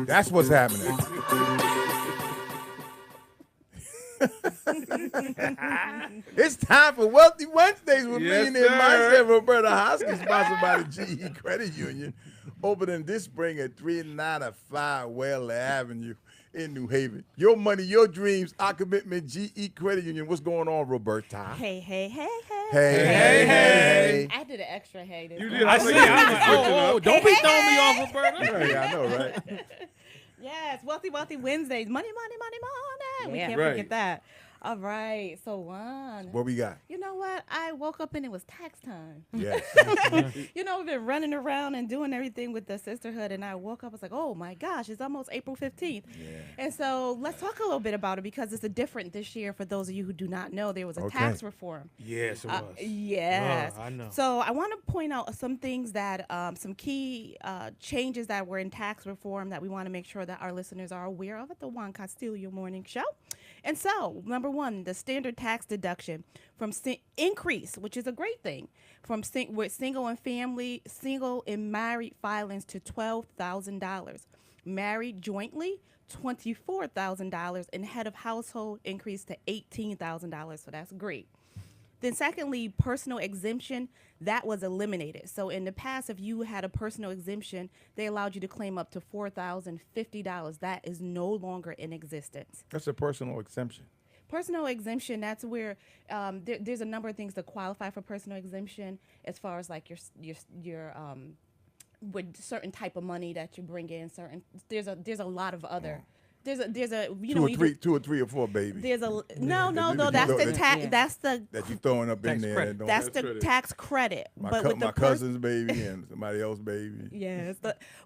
That's what's happening. It's time for Wealthy Wednesdays with millionaire mindset. Roberta Hoskins, sponsored by the GE Credit Union, opening this spring at 395 Whaley Avenue in New Haven. Your money, your dreams, our commitment. GE Credit Union. What's going on, Roberta? Hey. Hey. I did an extra hey. You did. I see. I'm like, don't be throwing me off, Roberta. Yeah, I know, right? Yes, Wealthy Wednesdays. Money. We can't forget that. All right, so Juan. What we got? You know what? I woke up and it was tax time. Yes. We've been running around and doing everything with the sisterhood, and I woke up, I was like, oh my gosh, it's almost April 15th. Yeah. And so let's talk a little bit about it because it's a different this year. For those of you who do not know, there was a tax reform. Yes, it was. Yes. I know. So I want to point out some things that, some key changes that were in tax reform that we want to make sure that our listeners are aware of at the Juan Castillo Morning Show. And so, number one, the standard tax deduction from increase, which is a great thing, from with single and married filings to $12,000. Married jointly, $24,000, and head of household increased to $18,000. So that's great. Then secondly, personal exemption, that was eliminated. So in the past, if you had a personal exemption, they allowed you to claim up to $4,050. That is no longer in existence. That's a personal exemption. Personal exemption, that's where there's a number of things that qualify for personal exemption as far as like your with certain type of money that you bring in. There's a lot of other. There's a two or three or four, baby. There's a no. That's the tax. That's the that you throwing up in there. Credit. That's the tax credit. My cousin's baby and somebody else's baby. Yes,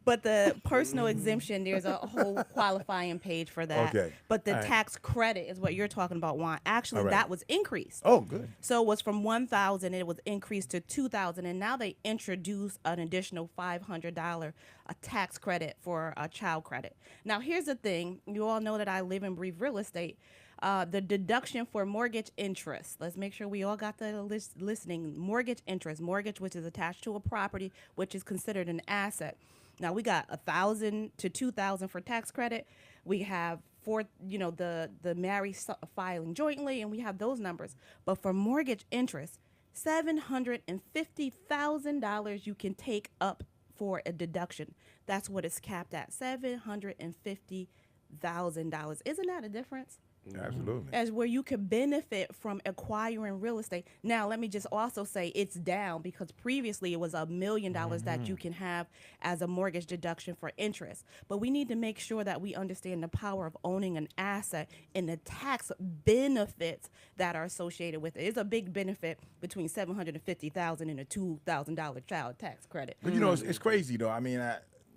but the personal exemption, there's a whole qualifying page for that. Okay. But the tax credit is what you're talking about, Juan. Actually, that was increased. Oh, good. So it was from $1,000, and it was increased to $2,000, and now they introduced an additional $500 a tax credit for a child credit. Now, here's the thing. You all know that I live and breathe real estate. The deduction for mortgage interest. Let's make sure we all got the listening. Mortgage interest. Mortgage, which is attached to a property, which is considered an asset. Now, we got $1,000 to $2,000 for tax credit. We have the married filing jointly, and we have those numbers. But for mortgage interest, $750,000 you can take up for a deduction. That's what it's capped at, $750,000. Isn't that a difference? Absolutely. As where you could benefit from acquiring real estate. Now, let me just also say it's down because previously it was $1 million that you can have as a mortgage deduction for interest. But we need to make sure that we understand the power of owning an asset and the tax benefits that are associated with it. It's a big benefit between $750,000 and a $2,000 child tax credit. But it's crazy though. I mean,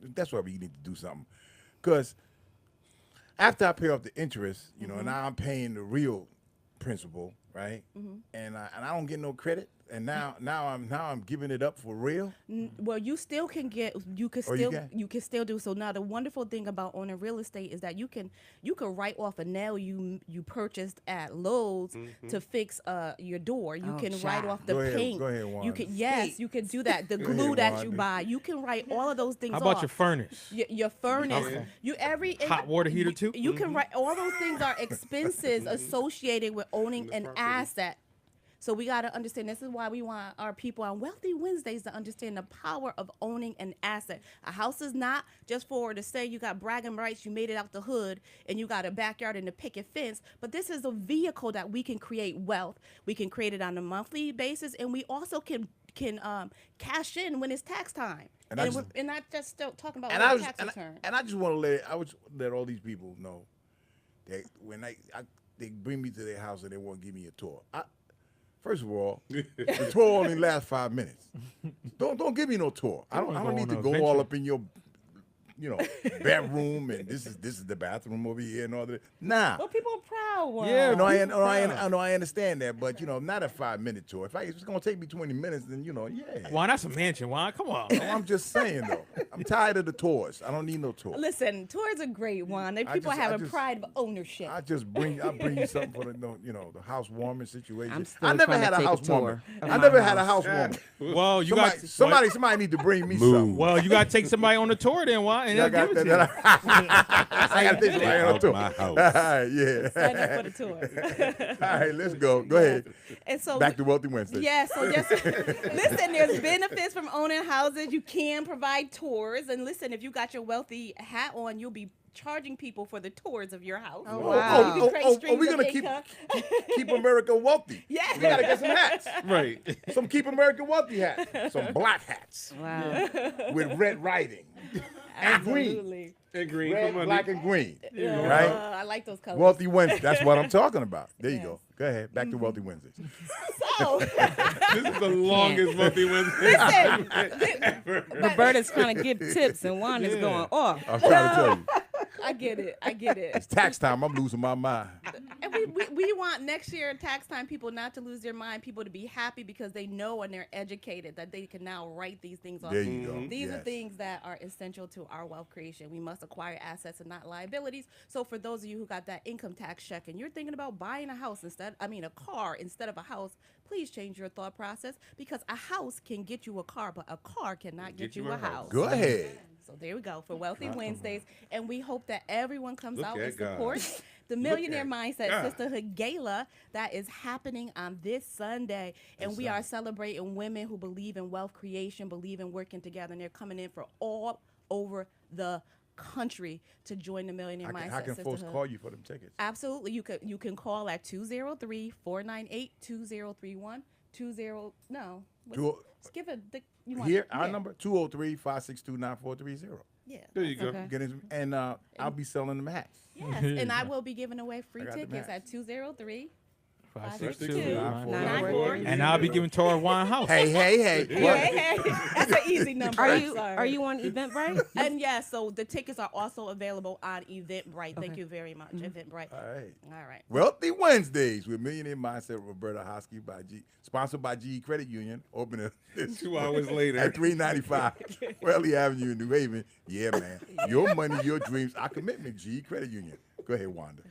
that's why we need to do something, because after I pay off the interest, and now I'm paying the real principal, right? Mm-hmm. And I don't get no credit. And now I'm giving it up for real. Well, you still can get. You can still do so. Now, the wonderful thing about owning real estate is that you can write off a nail you purchased at Lowe's to fix your door. You can write off the paint. Go ahead, Juan. You can do that. The glue that you buy. You can write all of those things off. How about your furnace? Your furnace. Okay. Hot water heater too? You can write all those things are expenses associated with owning an asset. So we got to understand, this is why we want our people on Wealthy Wednesdays to understand the power of owning an asset. A house is not just for to say you got bragging rights, you made it out the hood, and you got a backyard and a picket fence. But this is a vehicle that we can create wealth. We can create it on a monthly basis, and we also can cash in when it's tax time. And not just still talking about tax return. And I just want to let all these people know that when they bring me to their house and they want to give me a tour. First of all, the tour only lasts 5 minutes. Don't give me no tour. I don't need to go all up in your bedroom and this is the bathroom over here and all that. Nah. Well, people are proud. Wow. Yeah, I understand that, but not a 5-minute tour. If it's gonna take me 20 minutes, then yeah. Why that's a mansion? Why? Come on. No, I'm just saying though. I'm tired of the tours. I don't need no tour. Listen, tours are great, Juan. People have a pride of ownership. I bring you something for the housewarming situation. I never had a housewarming. I never had a housewarming. Well, somebody need to bring me something. Well, you got to take somebody on the tour then. Why? out and Y'all they'll got give it that? to you. I got this right on Out too. my house. All right, yeah. Sign up for the tour. All right, let's go. Go ahead. And so Back to Wealthy Wednesday. yeah, so just listen, there's benefits from owning houses. You can provide tours. And listen, if you got your wealthy hat on, you'll be charging people for the tours of your house. Oh, wow. You can create streams we're of gonna income. keep America wealthy. Yes. We gotta get some hats. Right. Some Keep America Wealthy hats. Some black hats Wow. with red writing and green. Absolutely. And green for Red, money. black, and green. Yeah. Right? I like those colors. Wealthy Wednesday. That's what I'm talking about. There you Yes. go. Go ahead. Back to Wealthy Wednesdays. So, This is the longest Wealthy Wednesday. listen, Roberta's trying to give tips and Wanda's going off. I'm trying to tell you. I get it. I get it. It's tax time. I'm losing my mind. And we want next year tax time people not to lose their mind, people to be happy because they know and they're educated that they can now write these things off. There you go. These are Yes. things that are essential to our wealth creation. We must acquire assets and not liabilities. So for those of you who got that income tax check and you're thinking about buying a car instead of a house, please change your thought process because a house can get you a car, but a car cannot get you a house. Go ahead. So there we go for Wealthy Wednesdays. And we hope that everyone comes Look out at and God. supports the Millionaire at Mindset God. Sisterhood Gala that is happening on this Sunday. And we are celebrating women who believe in wealth creation, believe in working together. And they're coming in from all over the country to join the Millionaire Mindset How can Sisterhood. folks call you for them tickets? Absolutely. You can call at 203-498-2031. Just give it you want Here, our yeah. number, 203-562-9430. Yeah. There you go. Okay. Get in, and I'll be selling them hats. Yes, and I will be giving away free I got the tickets match. at 203. 562-9430. And I'll be giving Tora Wine House. Hey. Hey, hey, that's an easy number. Are I'm you sorry. on Eventbrite? And yeah, so the tickets are also available on Eventbrite. Thank Okay. you very much, Eventbrite. All right. All right. Wealthy Wednesdays with Millionaire Mindset with Roberta Hosky sponsored by GE Credit Union. Open 2 hours later. at 395 Welly Avenue in New Haven. Yeah, man. Your money, your dreams, our commitment. GE Credit Union. Go ahead, Wanda.